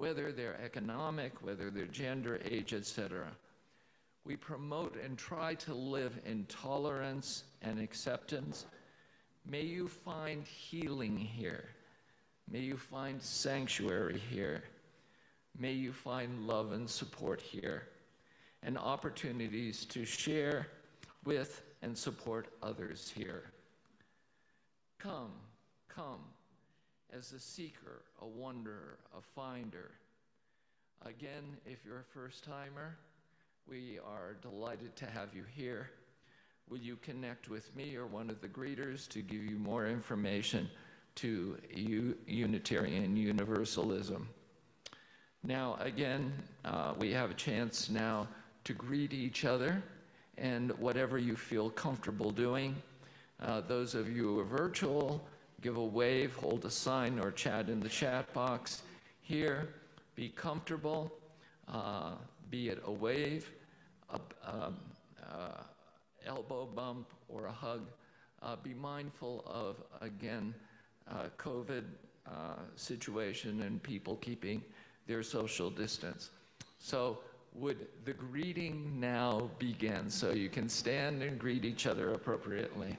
whether they're economic, whether they're gender, age, etc. We promote and try to live in tolerance and acceptance. May you find healing here. May you find sanctuary here. May you find love and support here, and opportunities to share with and support others here. Come, come, as a seeker, a wanderer, a finder. Again, if you're a first-timer, we are delighted to have you here. Will you connect with me or one of the greeters to give you more information to Unitarian Universalism? Now, again, we have a chance now to greet each other, and whatever you feel comfortable doing. Those of you who are virtual, give a wave, hold a sign, or chat in the chat box. Here, be comfortable, be it a wave, elbow bump, or a hug. Be mindful of, again, COVID situation and people keeping their social distance. So would the greeting now begin, so you can stand and greet each other appropriately.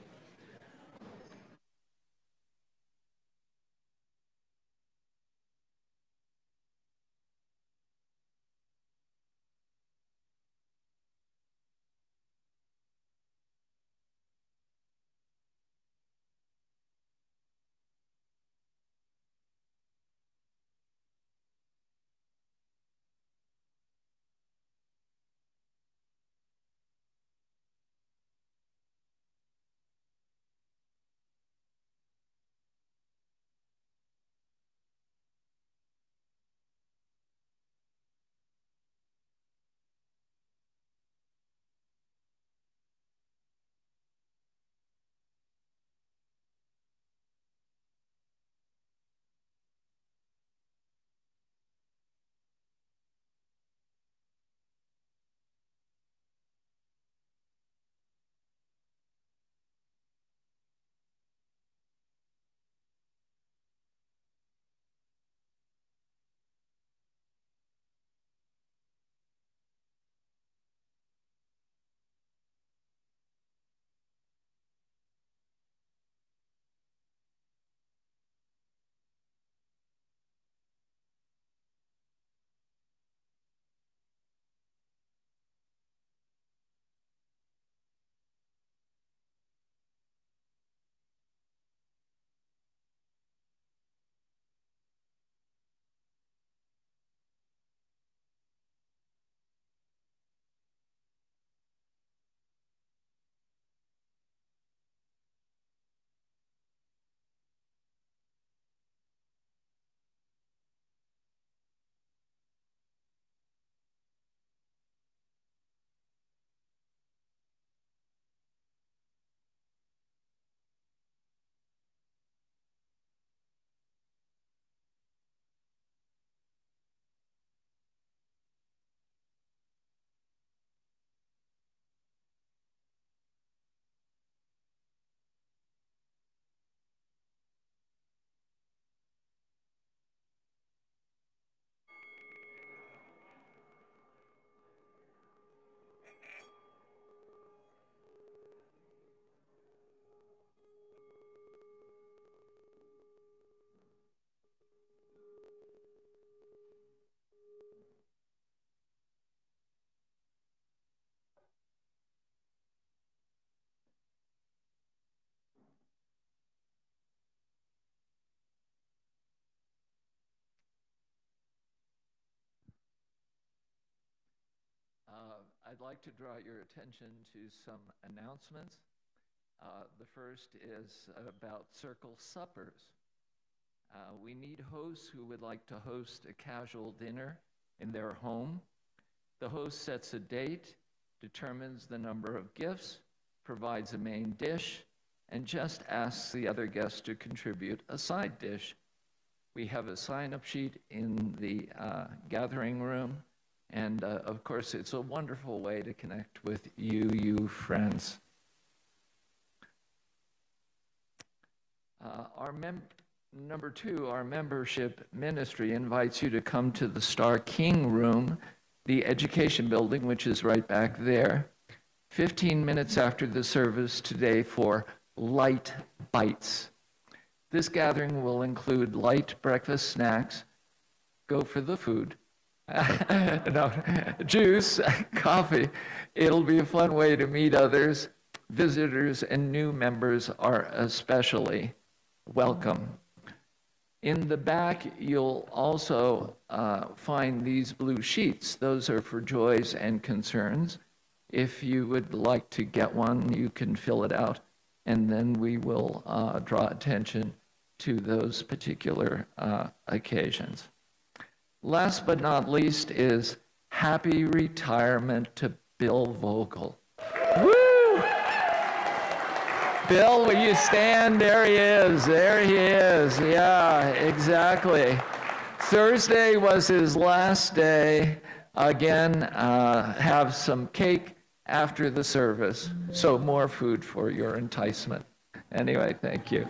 I'd like to draw your attention to some announcements. The first is about circle suppers. We need hosts who would like to host a casual dinner in their home. The host sets a date, determines the number of gifts, provides a main dish, and just asks the other guests to contribute a side dish. We have a sign-up sheet in the gathering room. And of course, it's a wonderful way to connect with UU friends. Number two, our membership ministry invites you to come to the Star King Room, the education building, which is right back there, 15 minutes after the service today for Light Bites. This gathering will include light breakfast snacks, go for the food, no, juice, coffee. It'll be a fun way to meet others. Visitors and new members are especially welcome. In the back, you'll also find these blue sheets. Those are for joys and concerns. If you would like to get one, you can fill it out, and then we will draw attention to those particular occasions. Last but not least is happy retirement to Bill Vogel. Woo! Bill, will you stand? There he is. There he is. Yeah, exactly. Thursday was his last day. Again, have some cake after the service, so more food for your enticement. Anyway, thank you.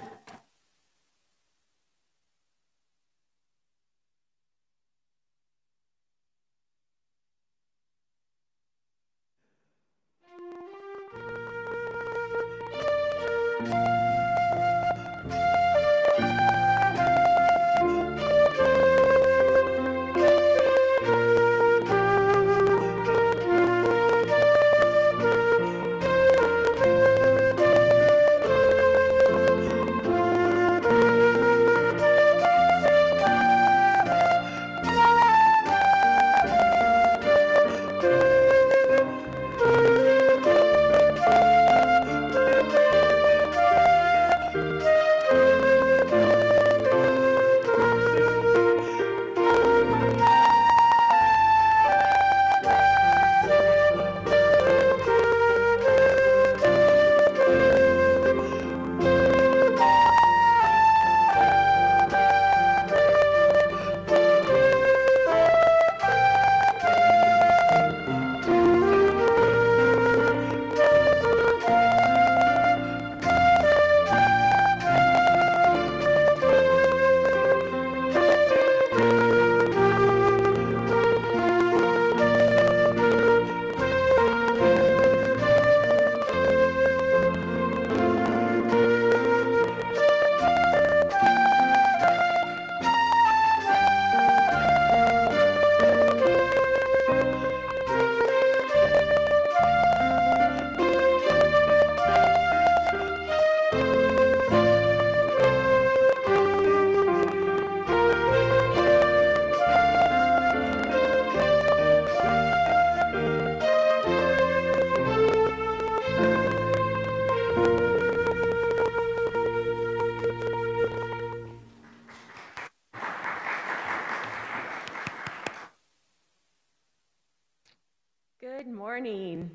Good morning.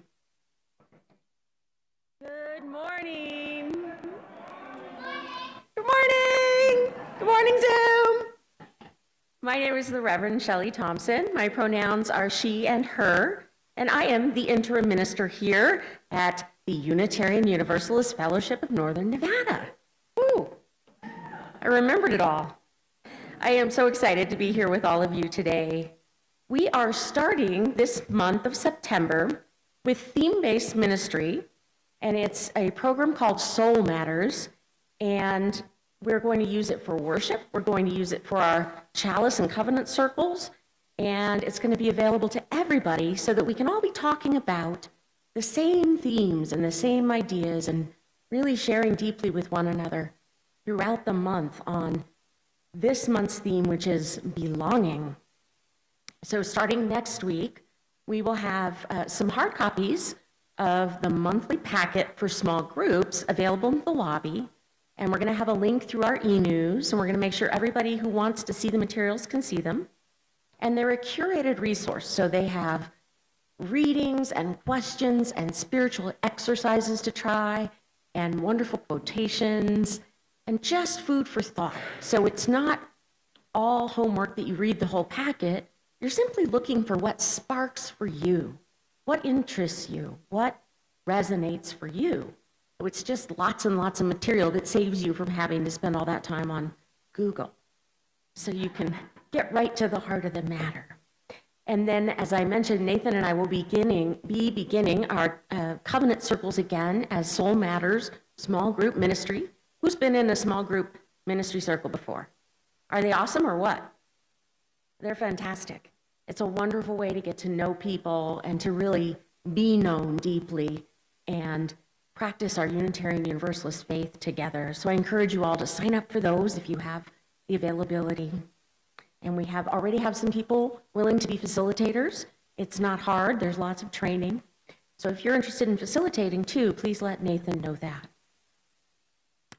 Good morning. Good morning. Good morning, Zoom. My name is the Reverend Shelley Thompson. My pronouns are she and her, and I am the interim minister here at the Unitarian Universalist Fellowship of Northern Nevada. Woo! I remembered it all. I am so excited to be here with all of you today. We are starting this month of September with theme-based ministry, and it's a program called Soul Matters, and we're going to use it for worship. We're going to use it for our chalice and covenant circles, and it's going to be available to everybody so that we can all be talking about the same themes and the same ideas and really sharing deeply with one another throughout the month on this month's theme, which is belonging. So starting next week, we will have some hard copies of the monthly packet for small groups available in the lobby. And we're going to have a link through our e-news, and we're going to make sure everybody who wants to see the materials can see them. And they're a curated resource, so they have readings and questions and spiritual exercises to try and wonderful quotations and just food for thought. So it's not all homework that you read the whole packet. You're simply looking for what sparks for you, what interests you, what resonates for you. So it's just lots and lots of material that saves you from having to spend all that time on Google, so you can get right to the heart of the matter. And then, as I mentioned, Nathan and I will be beginning our covenant circles again as Soul Matters small group ministry. Who's been in a small group ministry circle before? Are they awesome or what? They're fantastic. It's a wonderful way to get to know people and to really be known deeply and practice our Unitarian Universalist faith together. So I encourage you all to sign up for those if you have the availability. And we already have some people willing to be facilitators. It's not hard, there's lots of training. So if you're interested in facilitating too, please let Nathan know that.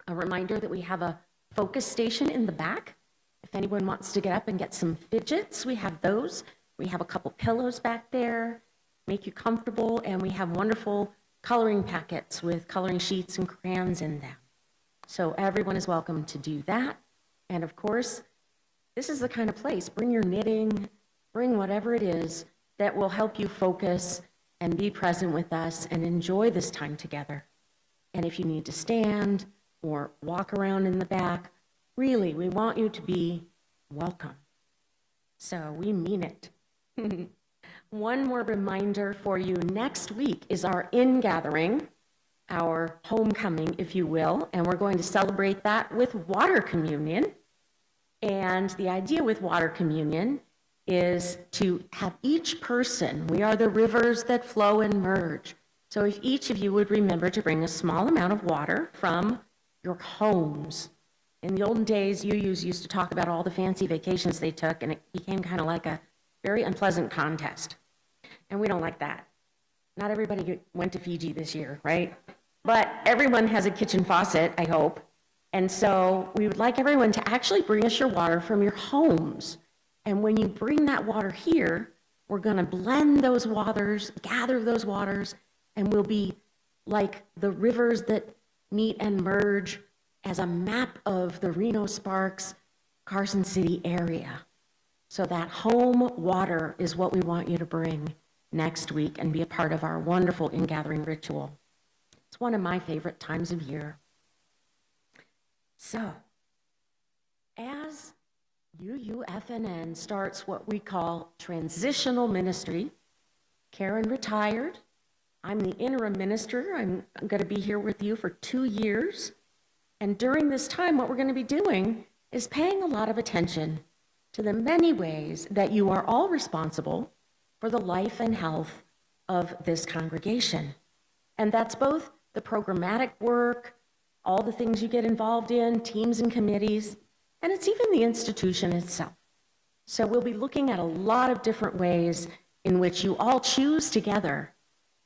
A reminder that we have a focus station in the back. If anyone wants to get up and get some fidgets, we have those. We have a couple pillows back there, make you comfortable, and we have wonderful coloring packets with coloring sheets and crayons in them. So everyone is welcome to do that. And of course, this is the kind of place, bring your knitting, bring whatever it is that will help you focus and be present with us and enjoy this time together. And if you need to stand or walk around in the back, really, we want you to be welcome. So we mean it. One more reminder for you, next week is our in-gathering, our homecoming, if you will, and we're going to celebrate that with water communion. And the idea with water communion is to have each person, we are the rivers that flow and merge. So if each of you would remember to bring a small amount of water from your homes. In the olden days, UUs used to talk about all the fancy vacations they took, and it became kind of like a very unpleasant contest. And we don't like that. Not everybody went to Fiji this year, right? But everyone has a kitchen faucet, I hope. And so we would like everyone to actually bring us your water from your homes. And when you bring that water here, we're going to blend those waters, gather those waters, and we'll be like the rivers that meet and merge as a map of the Reno Sparks, Carson City area. So that home water is what we want you to bring next week and be a part of our wonderful in-gathering ritual. It's one of my favorite times of year. So, as UUFNN starts what we call transitional ministry, Karen retired. I'm the interim minister. I'm going to be here with you for 2 years. And during this time, what we're going to be doing is paying a lot of attention to the many ways that you are all responsible for the life and health of this congregation. And that's both the programmatic work, all the things you get involved in, teams and committees, and it's even the institution itself. So we'll be looking at a lot of different ways in which you all choose together.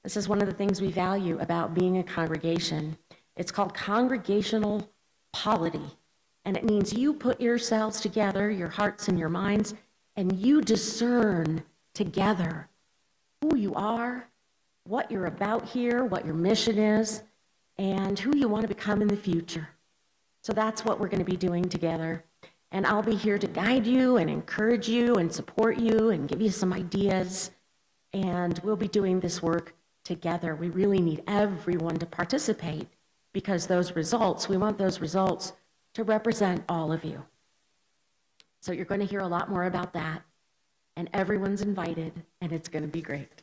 This is one of the things we value about being a congregation. It's called congregational polity, and it means you put yourselves together, your hearts and your minds, and you discern together who you are, what you're about here, what your mission is, and who you want to become in the future. So that's what we're going to be doing together. And I'll be here to guide you and encourage you and support you and give you some ideas. And we'll be doing this work together. We really need everyone to participate because those results, we want those results to represent all of you. So you're going to hear a lot more about that. And everyone's invited, and it's going to be great.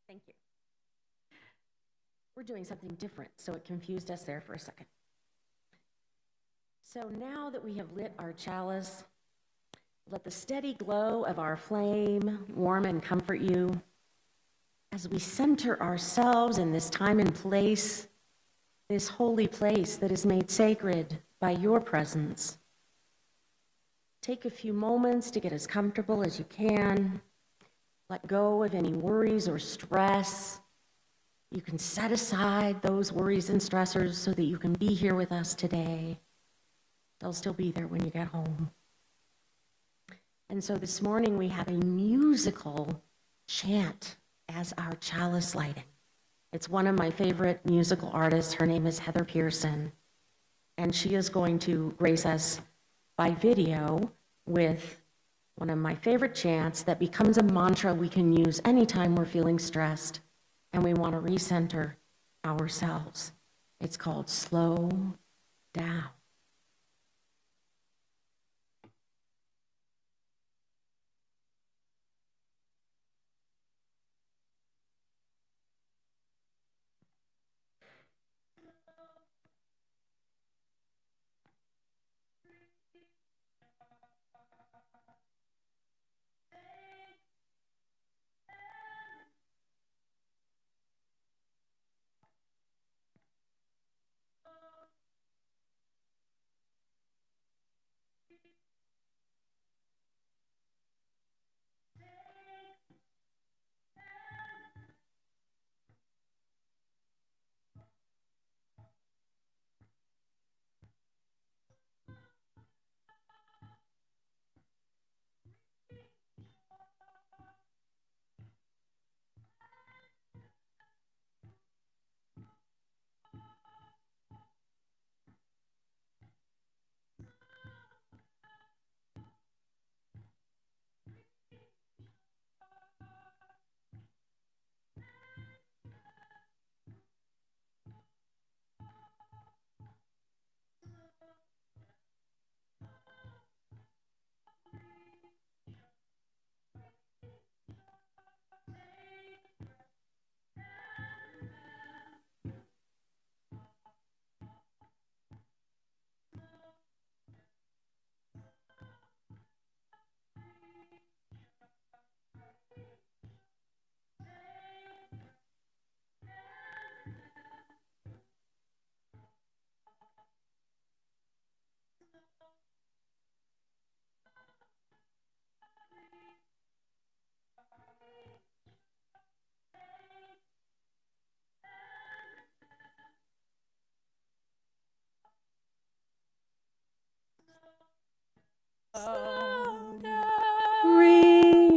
Thank you. We're doing something different, so it confused us there for a second. So now that we have lit our chalice, let the steady glow of our flame warm and comfort you as we center ourselves in this time and place, this holy place that is made sacred by your presence. Take a few moments to get as comfortable as you can. Let go of any worries or stress. You can set aside those worries and stressors so that you can be here with us today. They'll still be there when you get home. And so this morning we have a musical chant as our chalice lighting. It's one of my favorite musical artists. Her name is Heather Pearson, and she is going to grace us by video with one of my favorite chants that becomes a mantra we can use anytime we're feeling stressed and we want to recenter ourselves. It's called Slow Down.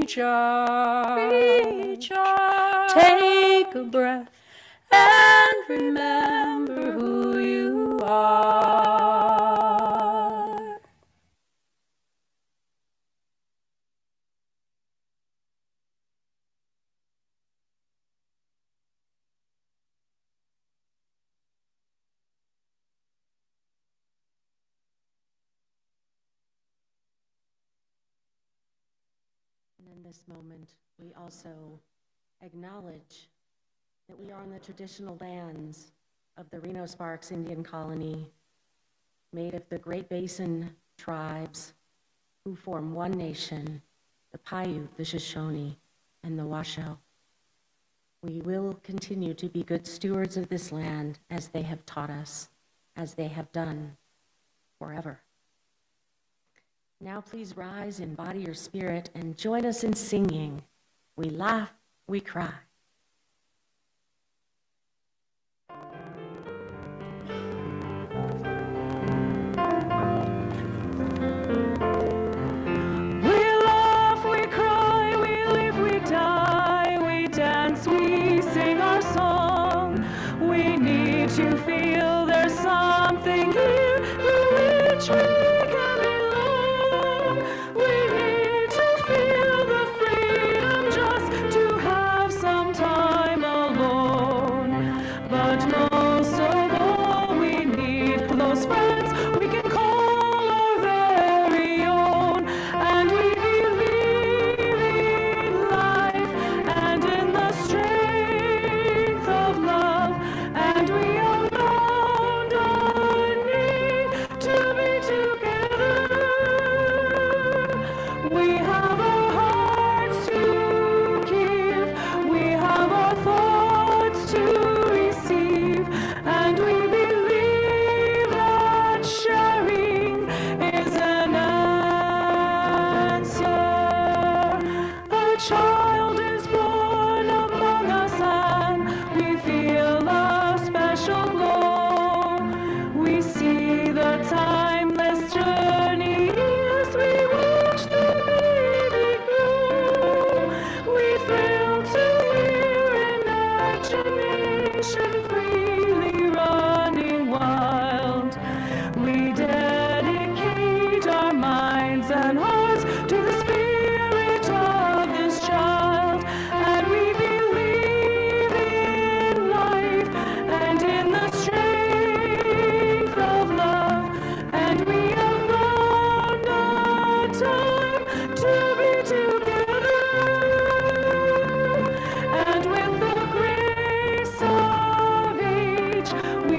Recharge, take a breath, and remember who you are. And in this moment, we also acknowledge that we are on the traditional lands of the Reno Sparks Indian Colony, made of the Great Basin tribes who form one nation, the Paiute, the Shoshone, and the Washoe. We will continue to be good stewards of this land as they have taught us, as they have done forever. Now please rise in body or spirit and join us in singing. We laugh, we cry. To feel there's something here in which we can belong. We need to feel the freedom just to have some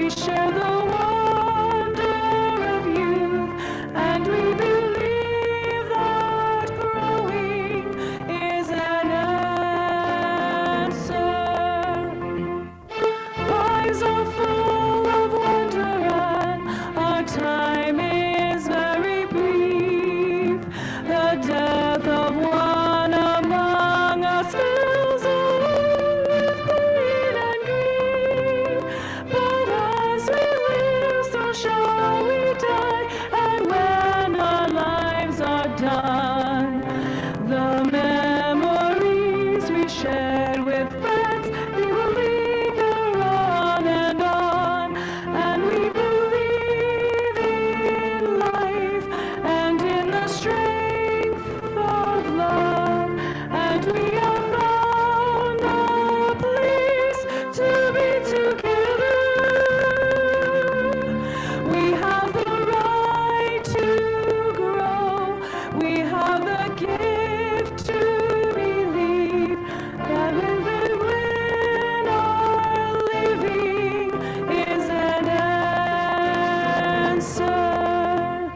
We share the wonder of youth, and we believe that growing is an answer. Lives are full of wonder, and our time is very brief. The death of one among us fills all with pain and grief. But as we live, so shall we die, and when our lives are done, the memories we shared with friends, they will linger on, and we believe in life and in the strength of love, and we have found a place to be together. We have the right to grow. We have the gift to believe that living when our living is an answer.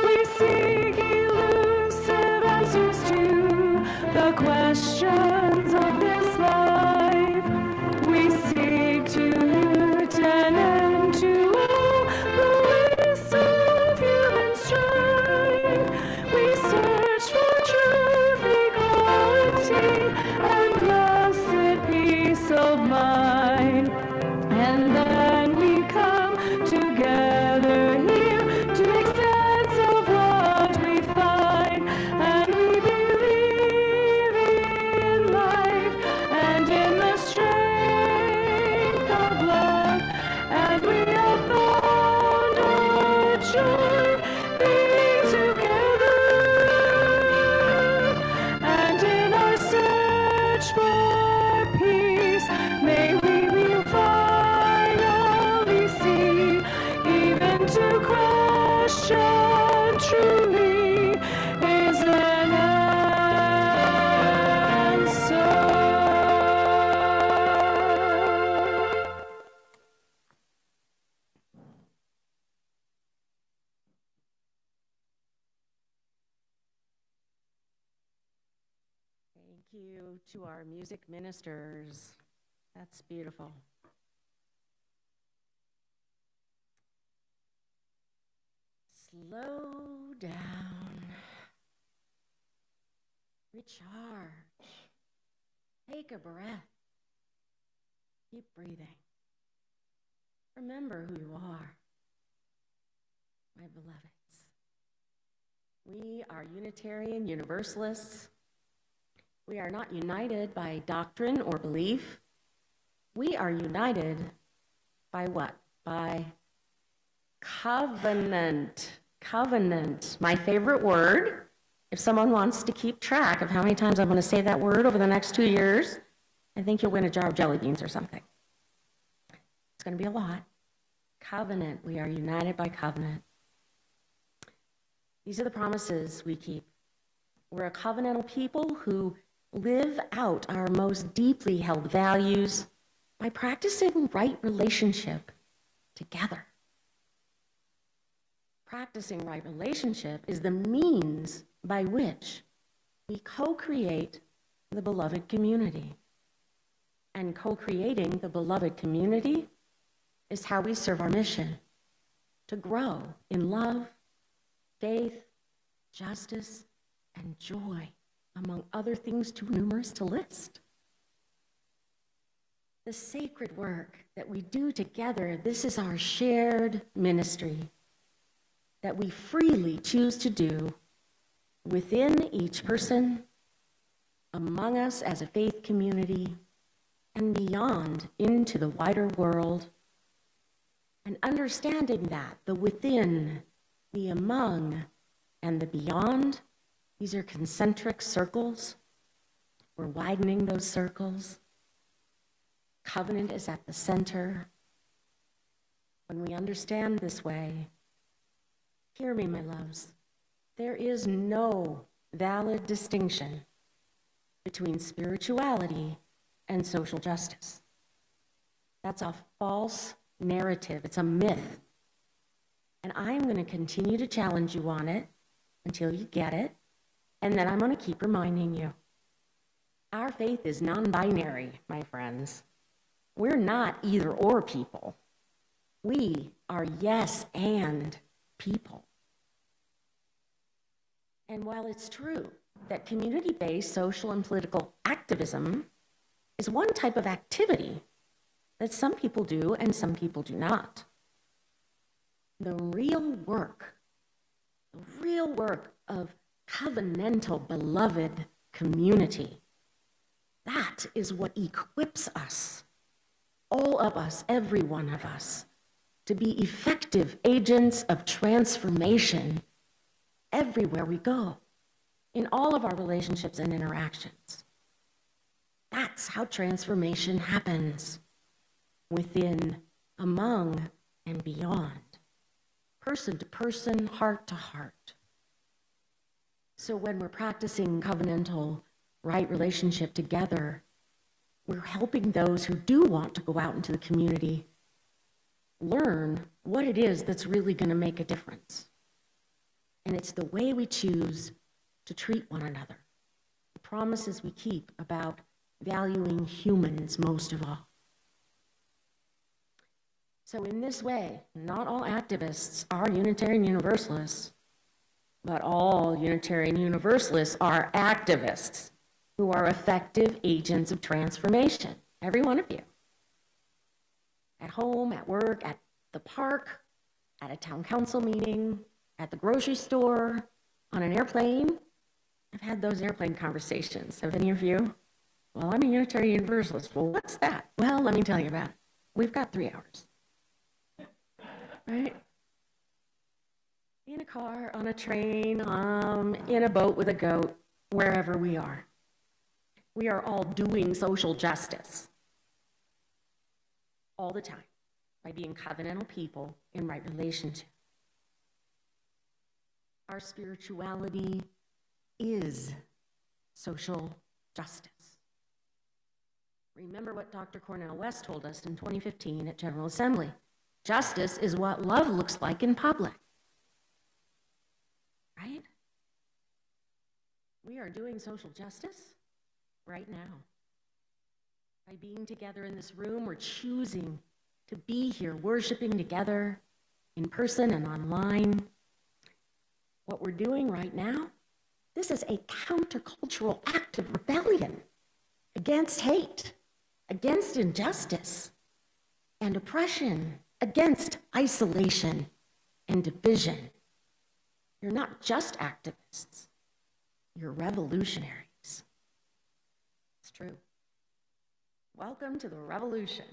We seek elusive answers to the questions of this life. We seek to put an end to all the wastes of human strife. We search for truth, equality, and blessed peace of mind. And then we come together here to make sense of what we find. And we believe in life and in the strength of love. And we have found our joy being together. And in our search for peace, may we finally see, even to question truly is an answer. Thank you to our music ministers. That's beautiful. Slow down. Recharge. Take a breath. Keep breathing. Remember who you are, my beloveds. We are Unitarian Universalists. We are not united by doctrine or belief. We are united by what? By covenant. Covenant, my favorite word. If someone wants to keep track of how many times I'm going to say that word over the next 2 years, I think you'll win a jar of jelly beans or something. It's going to be a lot. Covenant, we are united by covenant. These are the promises we keep. We're a covenantal people who live out our most deeply held values by practicing right relationship together. Practicing right relationship is the means by which we co-create the beloved community. And co-creating the beloved community is how we serve our mission, to grow in love, faith, justice, and joy, among other things too numerous to list. The sacred work that we do together, this is our shared ministry that we freely choose to do within each person, among us as a faith community, and beyond into the wider world. And understanding that the within, the among, and the beyond, these are concentric circles. We're widening those circles. Covenant is at the center. When we understand this way, hear me, my loves, there is no valid distinction between spirituality and social justice. That's a false narrative. It's a myth. And I'm going to continue to challenge you on it until you get it. And then I'm going to keep reminding you. Our faith is non-binary, my friends. We're not either or people. We are yes and people. And while it's true that community-based social and political activism is one type of activity that some people do and some people do not, the real work of covenantal, beloved community, that is what equips us, all of us, every one of us, to be effective agents of transformation everywhere we go, in all of our relationships and interactions. That's how transformation happens, within, among, and beyond, person to person, heart to heart. So when we're practicing covenantal right relationship together, we're helping those who do want to go out into the community learn what it is that's really going to make a difference. And it's the way we choose to treat one another, the promises we keep about valuing humans most of all. So in this way, not all activists are Unitarian Universalists, but all Unitarian Universalists are activists who are effective agents of transformation, every one of you. At home, at work, at the park, at a town council meeting, at the grocery store, on an airplane. I've had those airplane conversations. Have any of you? Well, I'm a Unitarian Universalist. Well, what's that? Well, let me tell you about it. We've got 3 hours. Right? In a car, on a train, in a boat with a goat, wherever we are. We are all doing social justice all the time by being covenantal people in right relationship. Our spirituality is social justice. Remember what Dr. Cornel West told us in 2015 at General Assembly. Justice is what love looks like in public. Right? We are doing social justice right now. By being together in this room, we're choosing to be here, worshiping together in person and online. What we're doing right now, this is a countercultural act of rebellion against hate, against injustice and oppression, against isolation and division. You're not just activists, you're revolutionaries. It's true. Welcome to the revolution.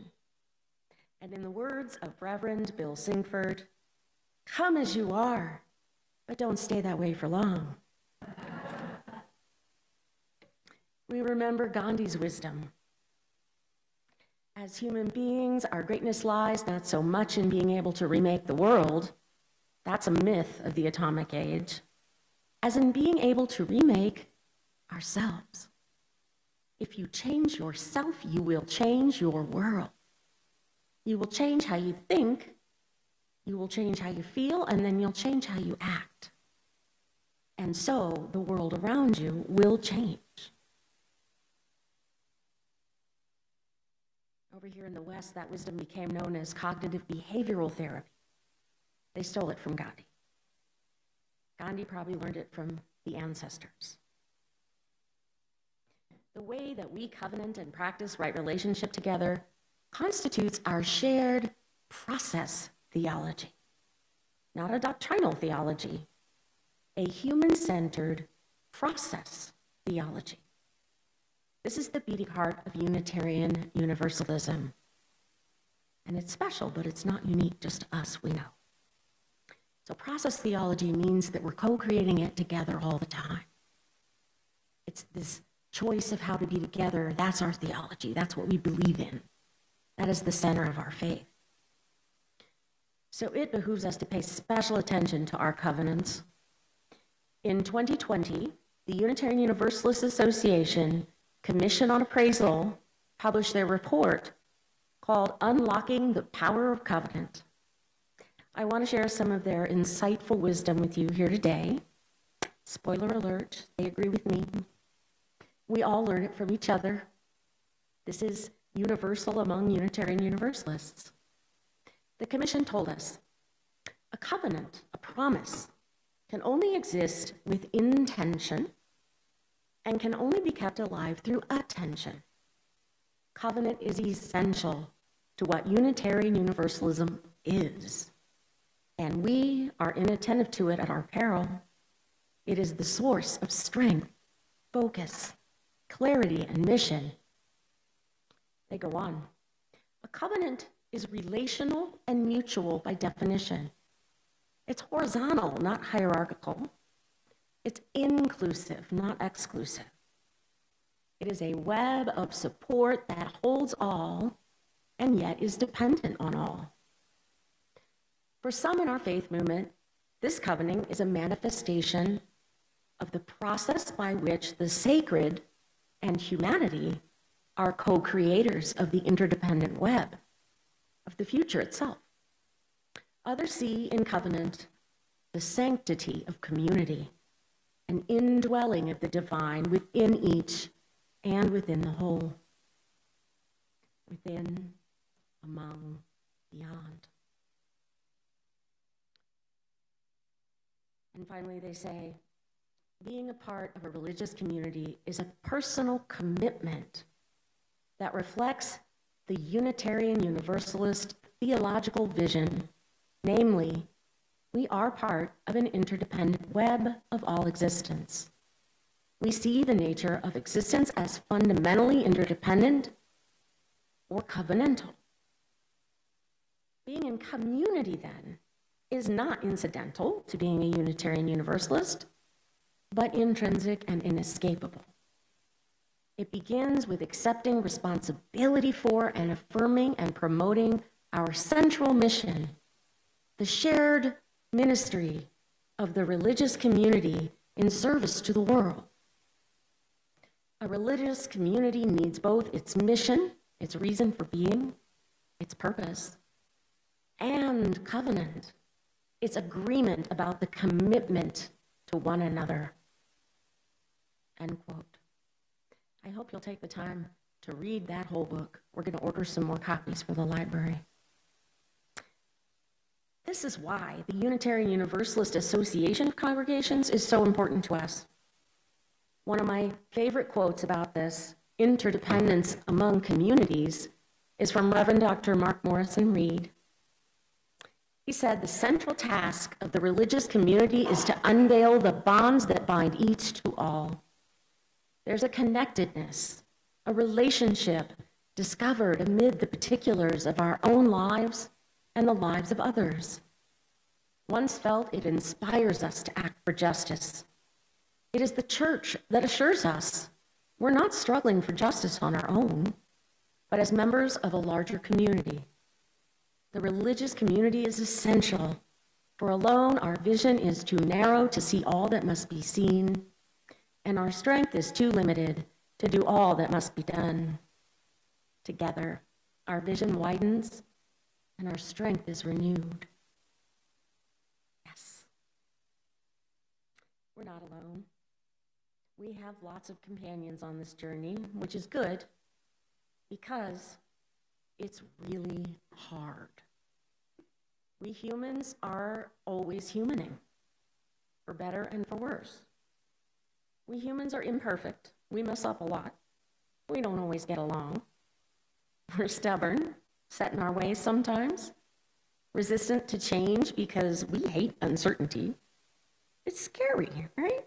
And in the words of Reverend Bill Singford, come as you are, but don't stay that way for long. We remember Gandhi's wisdom. As human beings, our greatness lies not so much in being able to remake the world, that's a myth of the atomic age, as in being able to remake ourselves. If you change yourself, you will change your world. You will change how you think, you will change how you feel, and then you'll change how you act. And so the world around you will change. Over here in the West, that wisdom became known as cognitive behavioral therapy. They stole it from Gandhi. Gandhi probably learned it from the ancestors. The way that we covenant and practice right relationship together constitutes our shared process theology, not a doctrinal theology, a human-centered process theology. This is the beating heart of Unitarian Universalism. And it's special, but it's not unique just to us, we know. So process theology means that we're co-creating it together all the time. It's this choice of how to be together. That's our theology. That's what we believe in. That is the center of our faith. So it behooves us to pay special attention to our covenants. In 2020, the Unitarian Universalist Association Commission on Appraisal published their report called Unlocking the Power of Covenant. I want to share some of their insightful wisdom with you here today. Spoiler alert, they agree with me. We all learn it from each other. This is universal among Unitarian Universalists. The Commission told us, a covenant, a promise, can only exist with intention and can only be kept alive through attention. Covenant is essential to what Unitarian Universalism is, and we are inattentive to it at our peril. It is the source of strength, focus, clarity, and mission. They go on. A covenant is relational and mutual by definition. It's horizontal, not hierarchical. It's inclusive, not exclusive. It is a web of support that holds all and yet is dependent on all. For some in our faith movement, this covenant is a manifestation of the process by which the sacred and humanity are co-creators of the interdependent web of the future itself. Others see in covenant the sanctity of community, an indwelling of the divine within each and within the whole, within, among, beyond. And finally, they say, being a part of a religious community is a personal commitment that reflects the Unitarian Universalist theological vision, namely, we are part of an interdependent web of all existence. We see the nature of existence as fundamentally interdependent or covenantal. Being in community, then, is not incidental to being a Unitarian Universalist, but intrinsic and inescapable. It begins with accepting responsibility for and affirming and promoting our central mission, the shared ministry of the religious community in service to the world. A religious community needs both its mission, its reason for being, its purpose, and covenant, its agreement about the commitment to one another. End quote. I hope you'll take the time to read that whole book. We're going to order some more copies for the library. This is why the Unitarian Universalist Association of Congregations is so important to us. One of my favorite quotes about this interdependence among communities is from Reverend Dr. Mark Morrison Reed. He said, the central task of the religious community is to unveil the bonds that bind each to all. There's a connectedness, a relationship discovered amid the particulars of our own lives and the lives of others. Once felt, it inspires us to act for justice. It is the church that assures us we're not struggling for justice on our own, but as members of a larger community. The religious community is essential, for alone our vision is too narrow to see all that must be seen, and our strength is too limited to do all that must be done. Together, our vision widens and our strength is renewed. Yes. We're not alone. We have lots of companions on this journey, which is good because it's really hard. We humans are always humaning, for better and for worse. We humans are imperfect. We mess up a lot. We don't always get along. We're stubborn, set in our ways sometimes, resistant to change because we hate uncertainty. It's scary, right?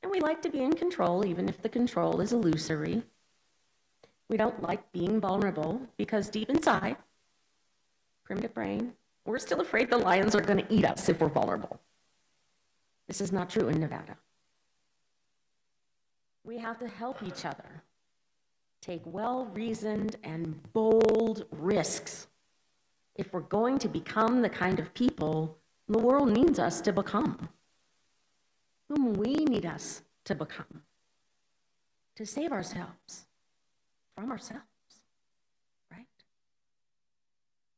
And we like to be in control, even if the control is illusory. We don't like being vulnerable because deep inside, primitive brain, we're still afraid the lions are going to eat us if we're vulnerable. This is not true in Nevada. We have to help each other take well-reasoned and bold risks if we're going to become the kind of people the world needs us to become, whom we need us to become, to save ourselves from ourselves, right?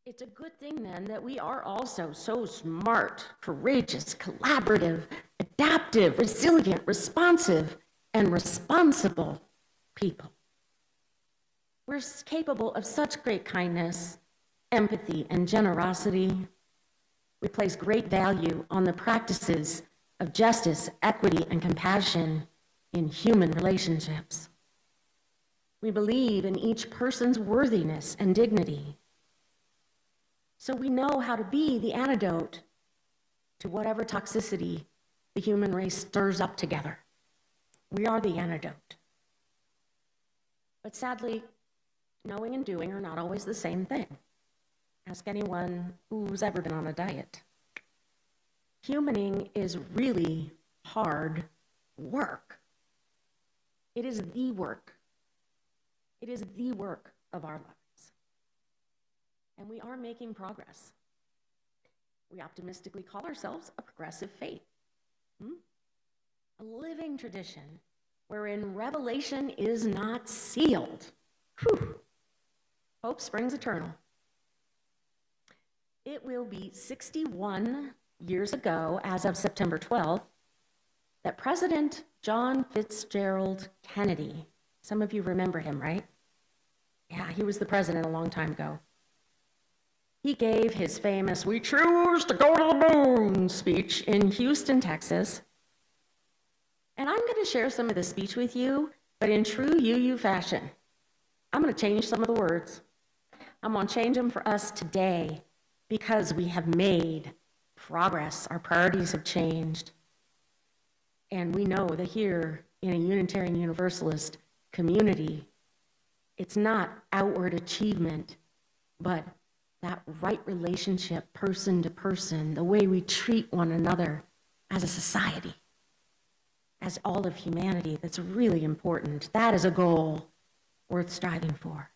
It's a good thing then that we are also so smart, courageous, collaborative, adaptive, resilient, responsive, and responsible people. We're capable of such great kindness, empathy, and generosity. We place great value on the practices of justice, equity, and compassion in human relationships. We believe in each person's worthiness and dignity. So we know how to be the antidote to whatever toxicity the human race stirs up together. We are the antidote. But sadly, knowing and doing are not always the same thing. Ask anyone who's ever been on a diet. Humaning is really hard work. It is the work. It is the work of our lives. And we are making progress. We optimistically call ourselves a progressive faith. A living tradition wherein revelation is not sealed. Whew. Hope springs eternal. It will be 61 years ago, as of September 12th, that President John Fitzgerald Kennedy, some of you remember him, right? Yeah, he was the president a long time ago. He gave his famous "We choose to go to the moon" speech in Houston, Texas. And I'm going to share some of the speech with you, but in true UU fashion. I'm going to change some of the words. I'm going to change them for us today because we have made progress. Our priorities have changed. And we know that here in a Unitarian Universalist community, it's not outward achievement, but that right relationship, person to person, the way we treat one another as a society, as all of humanity, that's really important. That is a goal worth striving for.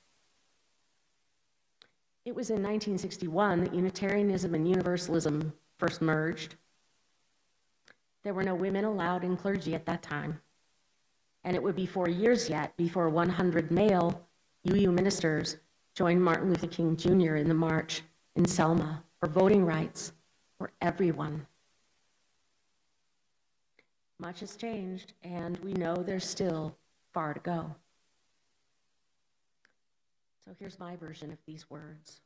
It was in 1961 that Unitarianism and Universalism first merged. There were no women allowed in clergy at that time. And it would be 4 years yet before 100 male UU ministers joined Martin Luther King Jr. in the march in Selma for voting rights for everyone. Much has changed, and we know there's still far to go. So here's my version of these words.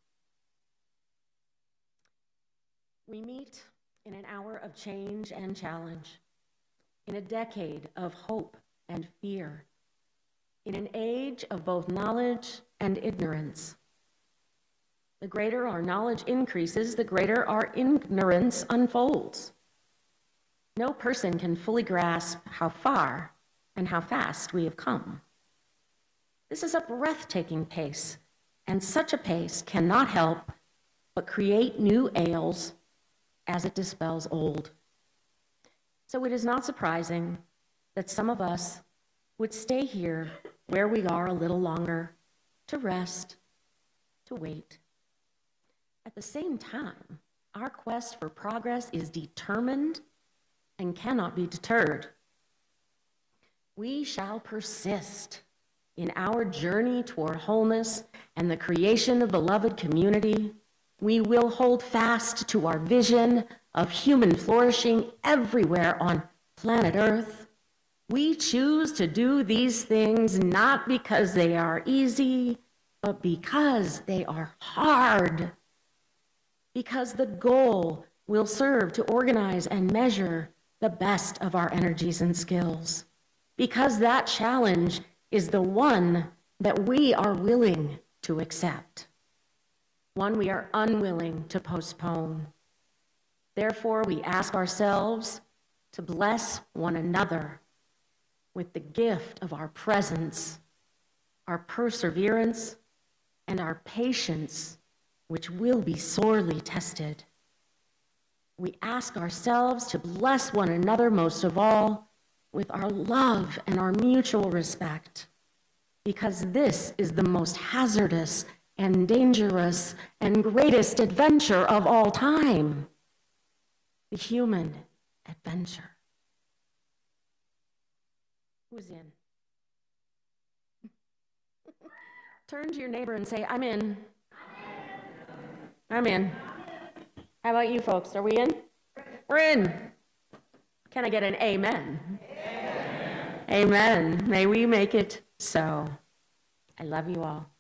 We meet in an hour of change and challenge, in a decade of hope and fear, in an age of both knowledge and ignorance. The greater our knowledge increases, the greater our ignorance unfolds. No person can fully grasp how far and how fast we have come. This is a breathtaking pace, and such a pace cannot help but create new ails as it dispels old. So it is not surprising that some of us would stay here where we are a little longer, to rest, to wait. At the same time, our quest for progress is determined and cannot be deterred. We shall persist in our journey toward wholeness and the creation of beloved community. We will hold fast to our vision of human flourishing everywhere on planet Earth. We choose to do these things not because they are easy, but because they are hard. Because the goal will serve to organize and measure the best of our energies and skills. Because that challenge is the one that we are willing to accept, one we are unwilling to postpone. Therefore, we ask ourselves to bless one another with the gift of our presence, our perseverance, and our patience, which will be sorely tested. We ask ourselves to bless one another most of all with our love and our mutual respect, because this is the most hazardous and dangerous and greatest adventure of all time, the human adventure. Who's in? Turn to your neighbor and say, "I'm in." I'm in. How about you folks? Are we in? We're in. Can I get an amen? Amen. Amen. May we make it so. I love you all.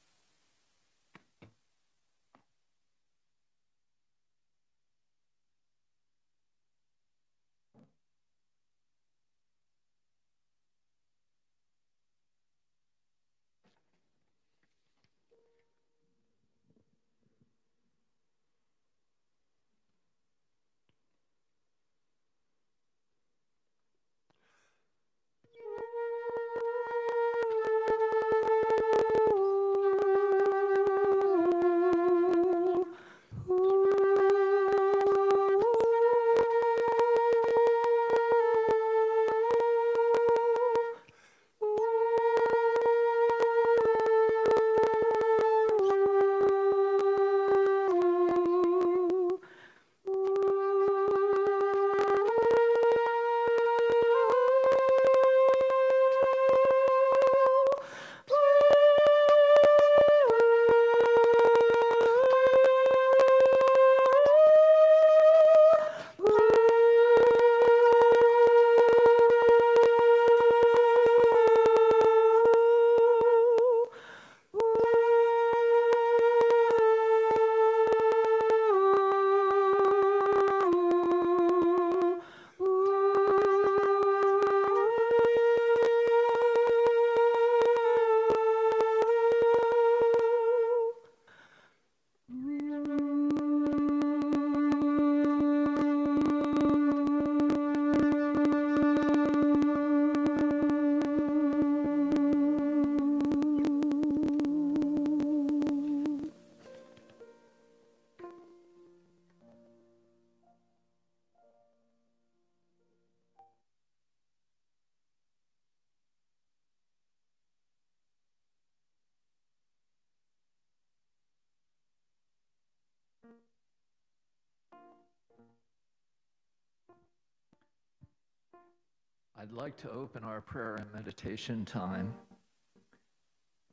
I'd like to open our prayer and meditation time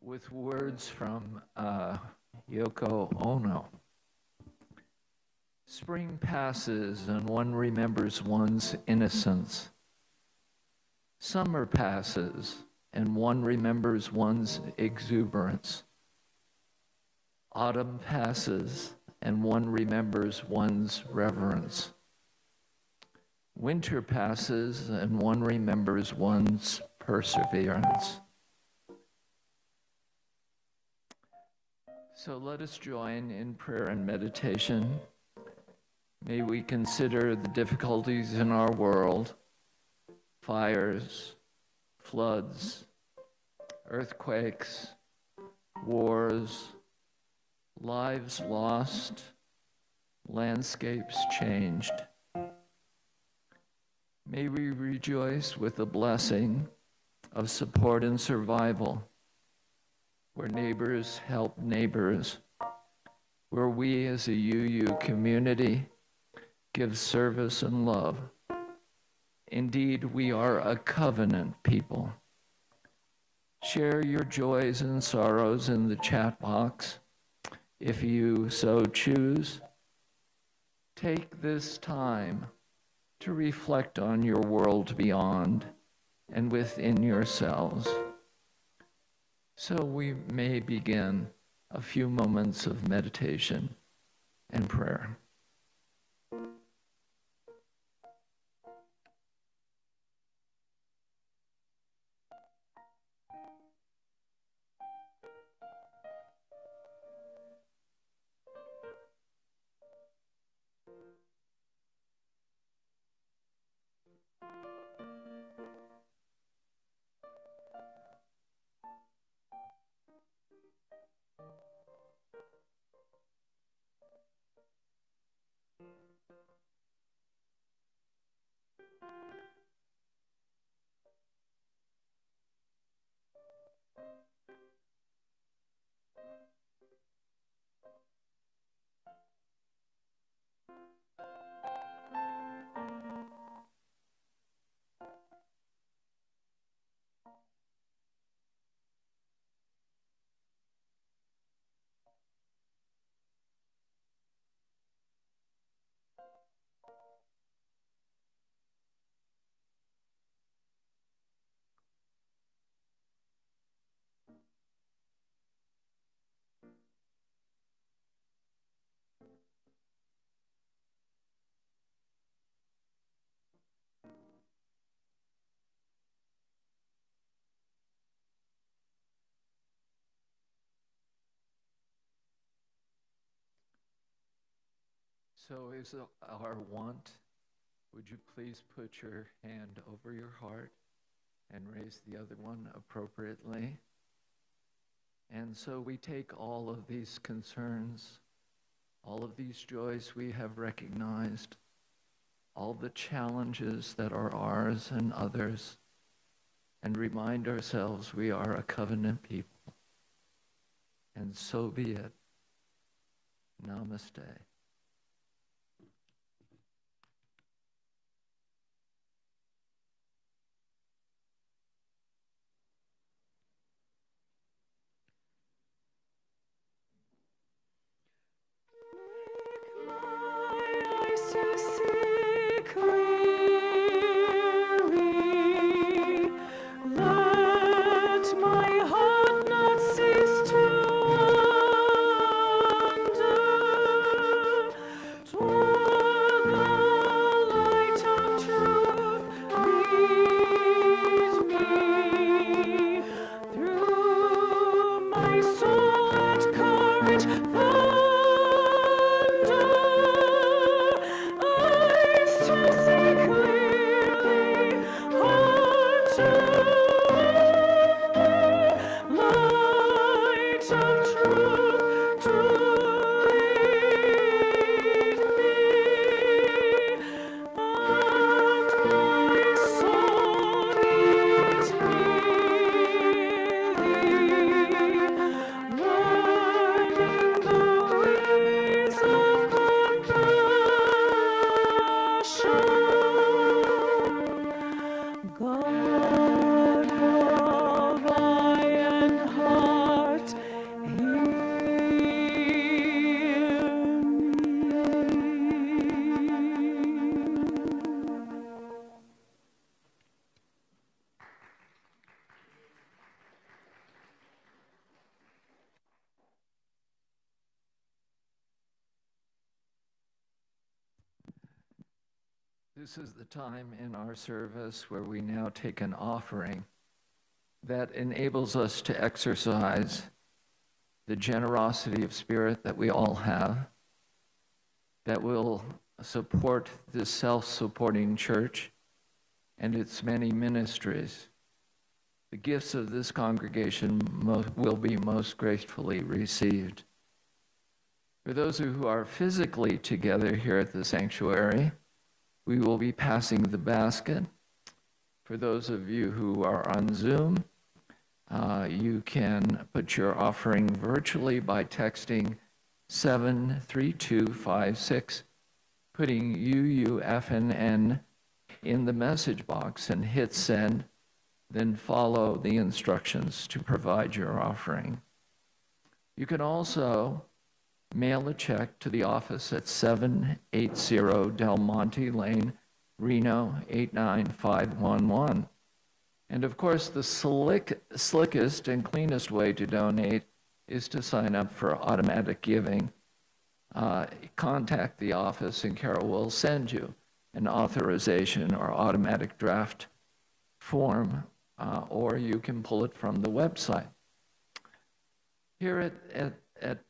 with words from Yoko Ono. Spring passes and one remembers one's innocence. Summer passes and one remembers one's exuberance. Autumn passes and one remembers one's reverence. Winter passes and one remembers one's perseverance. So let us join in prayer and meditation. May we consider the difficulties in our world, fires, floods, earthquakes, wars, lives lost, landscapes changed. May we rejoice with the blessing of support and survival, where neighbors help neighbors, where we as a UU community give service and love. Indeed, we are a covenant people. Share your joys and sorrows in the chat box if you so choose. Take this time to reflect on your world beyond and within yourselves. So we may begin a few moments of meditation and prayer. So is our want, would you please put your hand over your heart and raise the other one appropriately? And so we take all of these concerns, all of these joys we have recognized, all the challenges that are ours and others, and remind ourselves we are a covenant people. And so be it. Namaste. This is the time in our service where we now take an offering that enables us to exercise the generosity of spirit that we all have, that will support this self-supporting church and its many ministries. The gifts of this congregation will be most gratefully received. For those who are physically together here at the sanctuary, we will be passing the basket. For those of you who are on Zoom, you can put your offering virtually by texting 73256, putting UUFNN in the message box and hit send, then follow the instructions to provide your offering. You can also mail a check to the office at 780 Del Monte Lane, Reno 89511. And of course, the slickest and cleanest way to donate is to sign up for automatic giving. Contact the office and Carol will send you an authorization or automatic draft form, or you can pull it from the website. Here at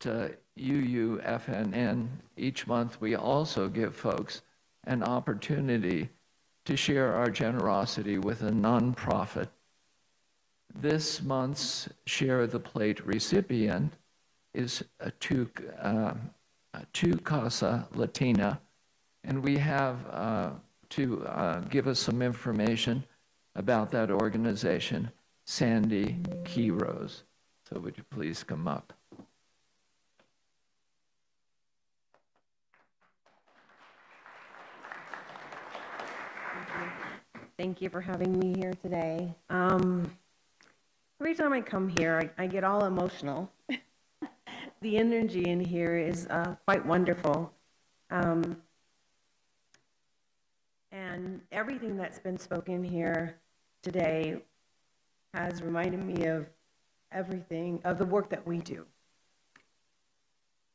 UUFNN, each month we also give folks an opportunity to share our generosity with a nonprofit. This month's Share the Plate recipient is Tu Casa Latina, and we have to give us some information about that organization, Sandy Keyrose. So would you please come up? Thank you for having me here today. Every time I come here, I get all emotional. The energy in here is quite wonderful. And everything that's been spoken here today has reminded me of everything, of the work that we do.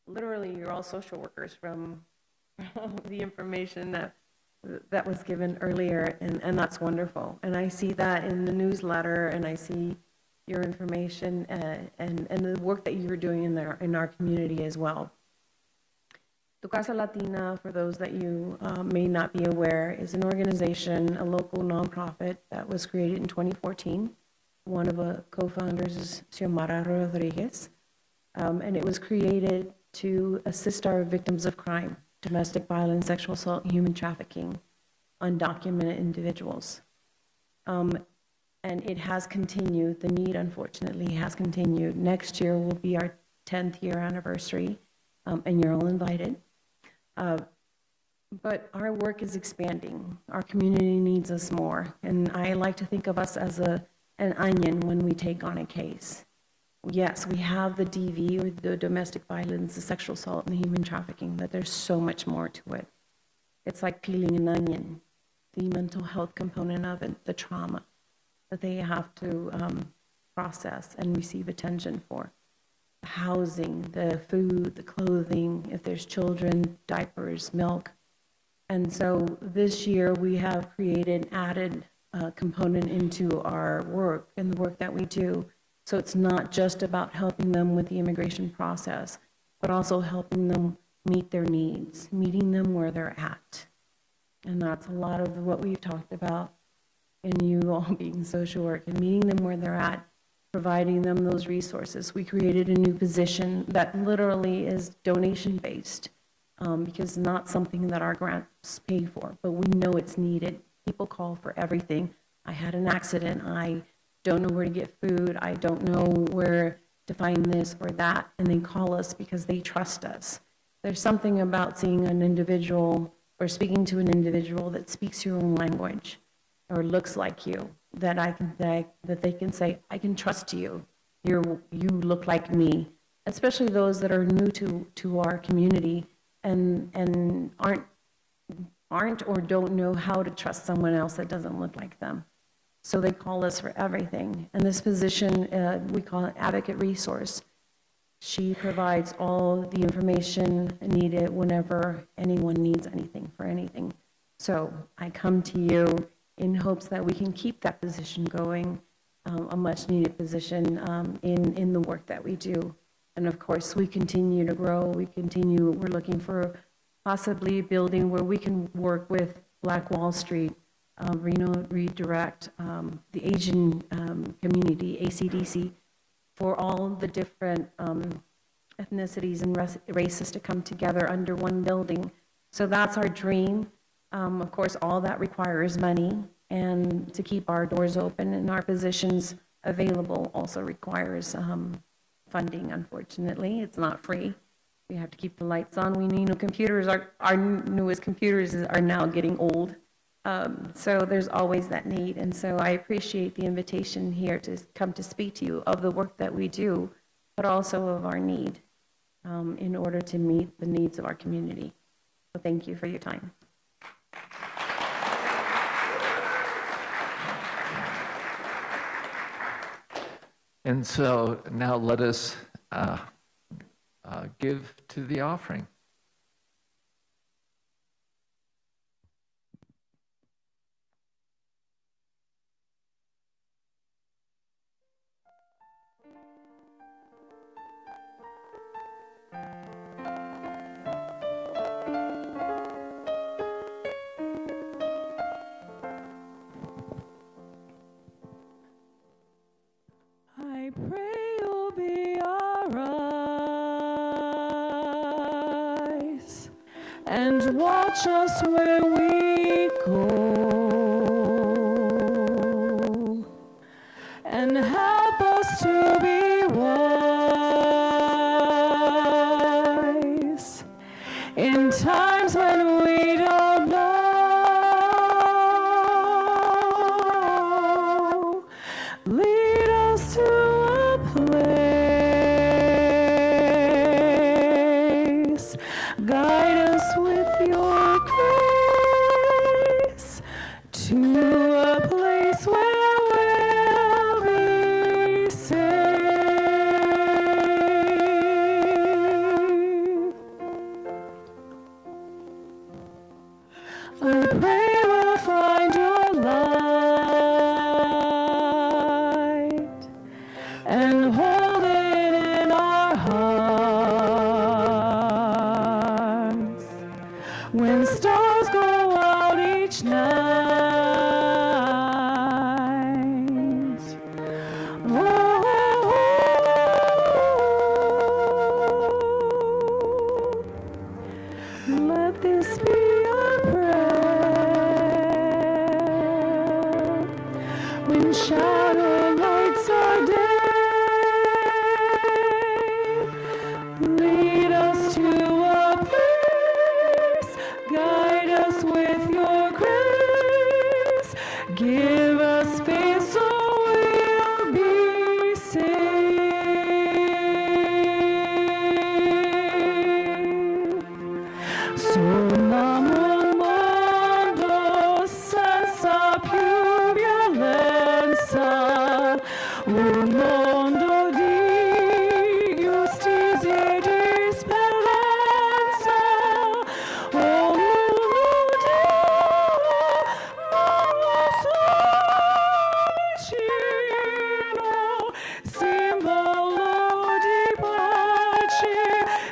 Literally, you're all social workers from the information that was given earlier, and that's wonderful. And I see that in the newsletter, and I see your information and the work that you're doing in our community as well. Tu Casa Latina, for those that you may not be aware, is an organization, a local nonprofit that was created in 2014. One of the co-founders is Xiomara Rodriguez, and it was created to assist our victims of crime, domestic violence, sexual assault, and human trafficking, undocumented individuals. And it has continued. The need, unfortunately, has continued. Next year will be our 10th year anniversary, and you're all invited. But our work is expanding. Our community needs us more. And I like to think of us as an onion when we take on a case. Yes, we have the DV, or the domestic violence, the sexual assault, and the human trafficking, but there's so much more to it. It's like peeling an onion, the mental health component of it, the trauma that they have to process and receive attention for. The housing, the food, the clothing, if there's children, diapers, milk. And so this year we have created an added component into our work and the work that we do. So it's not just about helping them with the immigration process, but also helping them meet their needs, meeting them where they're at. And that's a lot of what we've talked about, and you all being social work, and meeting them where they're at, providing them those resources. We created a new position that literally is donation-based, because it's not something that our grants pay for, but we know it's needed. People call for everything. I had an accident. I don't know where to get food. I don't know where to find this or that, and they call us because they trust us. There's something about seeing an individual or speaking to an individual that speaks your own language or looks like you, that that they can say, I can trust you. You look like me. Especially those that are new to our community and aren't or don't know how to trust someone else that doesn't look like them. So they call us for everything. And this position, we call it advocate resource. She provides all the information needed whenever anyone needs anything for anything. So I come to you in hopes that we can keep that position going, a much needed position in the work that we do. And of course, we continue to grow. We're looking for possibly a building where we can work with Black Wall Street, Reno Redirect, the Asian community, ACDC, for all the different ethnicities and races to come together under one building. So that's our dream. Of course, all that requires money, and to keep our doors open and our positions available also requires funding, unfortunately. It's not free. We have to keep the lights on. We need computers. Our newest computers are now getting old. So there's always that need. And so I appreciate the invitation here to come to speak to you of the work that we do, but also of our need in order to meet the needs of our community. So thank you for your time. And so now let us give to the offering. I pray you'll be our eyes and watch us where we go, and help us to be wise in times when we don't know. Lead us to a place, guide us with your grace to a place where we'll be safe. I pray we'll find your light and hold it in our hearts. candles go out each night. Let this be our prayer when shadow lights our day. Lead us to a place, guide us with your grace. Give us faith so we'll be saved. Sono un mondo senza più violenza, un mondo di giustizia e di speranza, un mondo vicino, simbolo di pace,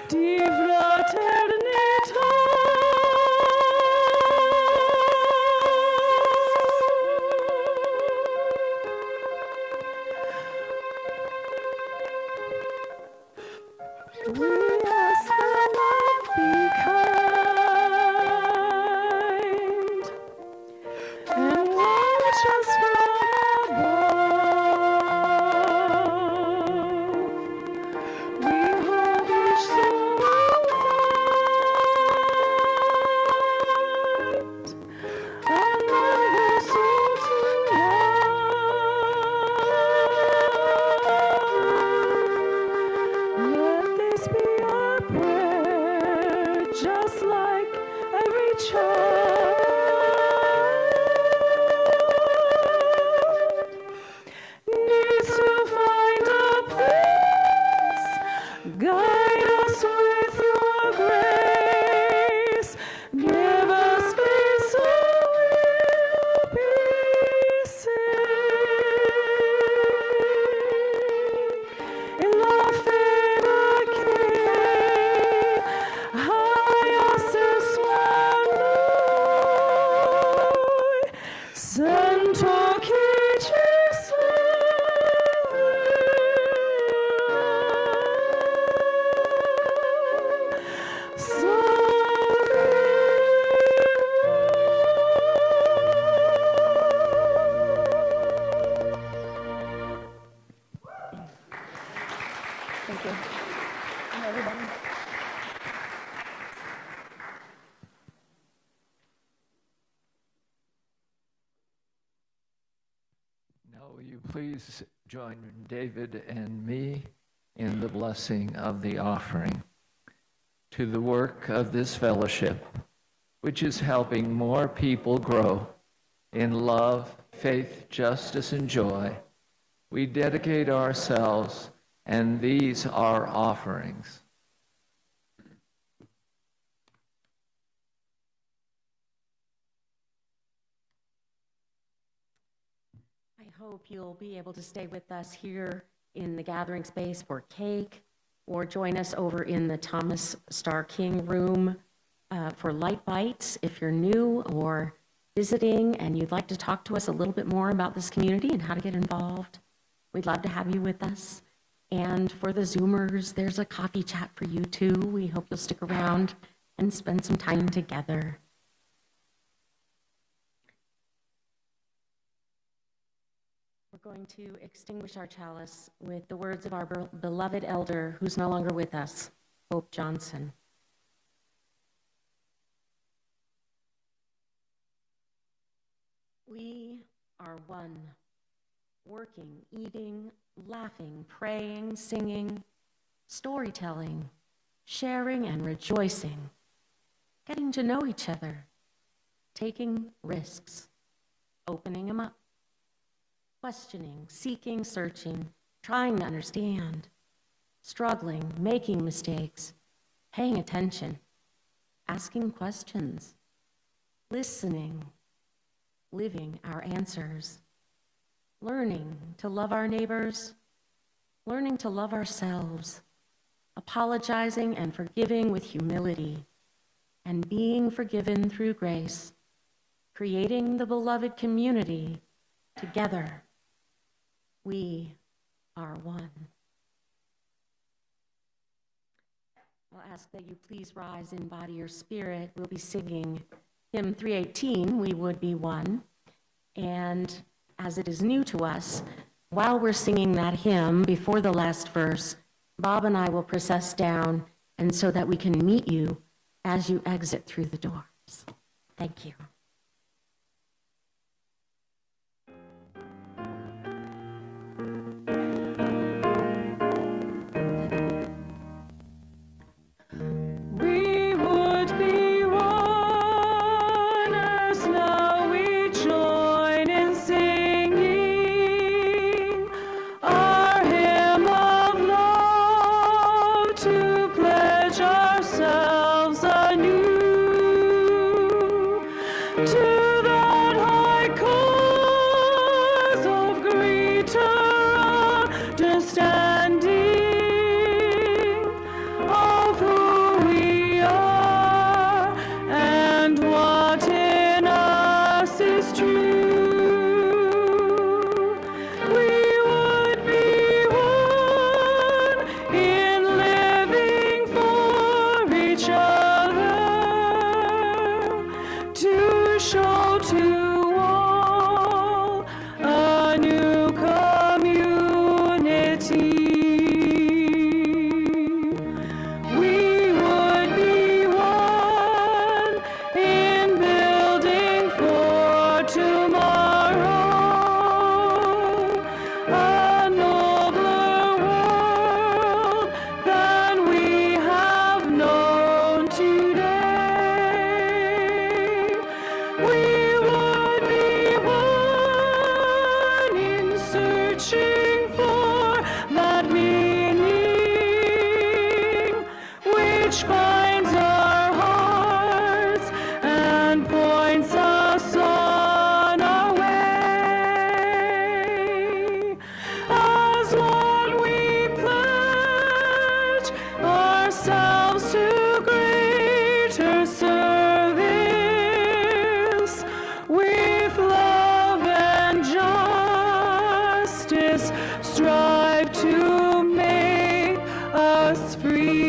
di fraternità. We ask that life be kind and watch us from above. We hope each soul will find another soul to love. Let this be our prayer, just like every child needs to find a place. Guide us with your grace. Give us faith so we'll be saved. In la fede che haiasse sua noi, sento chi ci Thank you. Everybody. Now will you please join David and me in the blessing of the offering to the work of this fellowship, which is helping more people grow in love, faith, justice, and joy. We dedicate ourselves, and these are offerings. I hope you'll be able to stay with us here in the gathering space for cake, or join us over in the Thomas Starr King room for light bites if you're new or visiting and you'd like to talk to us a little bit more about this community and how to get involved. We'd love to have you with us. And for the Zoomers, there's a coffee chat for you too. We hope you'll stick around and spend some time together. We're going to extinguish our chalice with the words of our beloved elder who's no longer with us, Hope Johnson. We are one, working, eating, laughing, praying, singing, storytelling, sharing and rejoicing, getting to know each other, taking risks, opening them up, questioning, seeking, searching, trying to understand, struggling, making mistakes, paying attention, asking questions, listening, living our answers, learning to love our neighbors, learning to love ourselves, apologizing and forgiving with humility, and being forgiven through grace, creating the beloved community together. We are one. I'll ask that you please rise in body or spirit. We'll be singing hymn 318, We Would Be One. And as it is new to us, while we're singing that hymn before the last verse, Bob and I will process down, and so that we can meet you as you exit through the doors. Thank you. We would be one as now we join in singing our hymn of love to pledge ourselves anew to that high cause of greater understanding of who we are and what in us is true. We would be one in living for each other to show to all a new community. We would be one in building for tomorrow a nobler world than we have known today. We would be one in searching for that meaning which binds our hearts and points us on our way. As one we pledge ourselves to greater service with love and justice, strive to make us free.